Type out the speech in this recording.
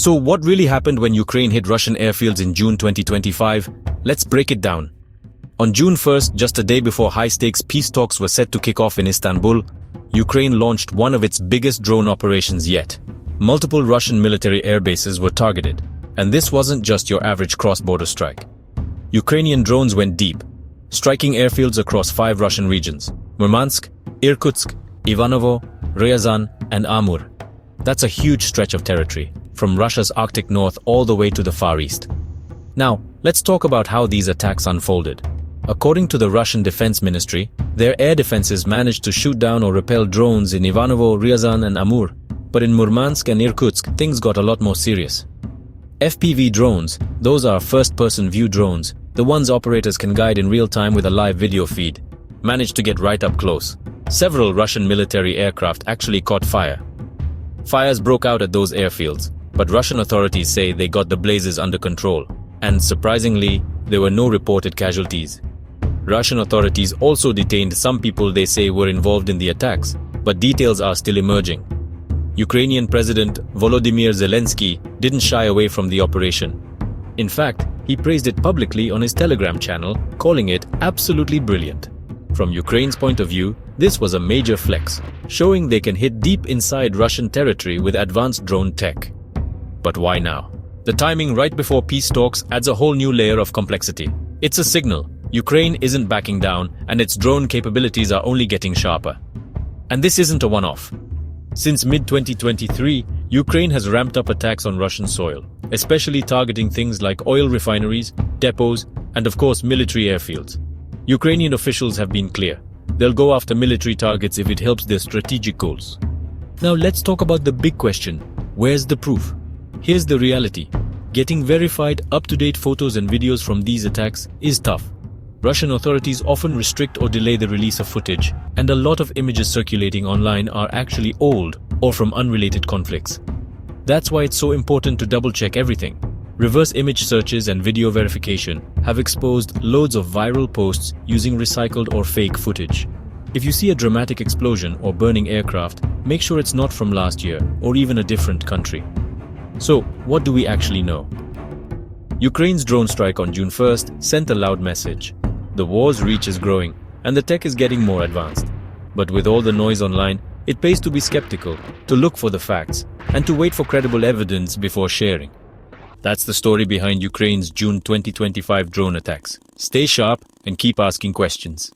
So what really happened when Ukraine hit Russian airfields in June 2025? Let's break it down. On June 1st, just a day before high-stakes peace talks were set to kick off in Istanbul, Ukraine launched one of its biggest drone operations yet. Multiple Russian military air bases were targeted, and this wasn't just your average cross-border strike. Ukrainian drones went deep, striking airfields across 5 Russian regions: Murmansk, Irkutsk, Ivanovo, Ryazan, and Amur. That's a huge stretch of territory, from Russia's Arctic north all the way to the Far East. Now, let's talk about how these attacks unfolded. According to the Russian Defense Ministry, their air defenses managed to shoot down or repel drones in Ivanovo, Ryazan, and Amur. But in Murmansk and Irkutsk, things got a lot more serious. FPV drones, those are first-person view drones, the ones operators can guide in real time with a live video feed, managed to get right up close. Several Russian military aircraft actually caught fire. Fires broke out at those airfields, but Russian authorities say they got the blazes under control, and surprisingly, there were no reported casualties. Russian authorities also detained some people they say were involved in the attacks, but details are still emerging. Ukrainian President Volodymyr Zelensky didn't shy away from the operation. In fact, he praised it publicly on his Telegram channel, calling it absolutely brilliant. From Ukraine's point of view, this was a major flex, showing they can hit deep inside Russian territory with advanced drone tech. But why now? The timing right before peace talks adds a whole new layer of complexity. It's a signal. Ukraine isn't backing down, and its drone capabilities are only getting sharper. And this isn't a one-off. Since mid-2023, Ukraine has ramped up attacks on Russian soil, especially targeting things like oil refineries, depots, and of course military airfields. Ukrainian officials have been clear. They'll go after military targets if it helps their strategic goals. Now let's talk about the big question. Where's the proof? Here's the reality. Getting verified, up-to-date photos and videos from these attacks is tough. Russian authorities often restrict or delay the release of footage, and a lot of images circulating online are actually old or from unrelated conflicts. That's why it's so important to double-check everything. Reverse image searches and video verification have exposed loads of viral posts using recycled or fake footage. If you see a dramatic explosion or burning aircraft, make sure it's not from last year or even a different country. So, what do we actually know? Ukraine's drone strike on June 1st sent a loud message. The war's reach is growing, and the tech is getting more advanced. But with all the noise online, it pays to be skeptical, to look for the facts, and to wait for credible evidence before sharing. That's the story behind Ukraine's June 2025 drone attacks. Stay sharp and keep asking questions.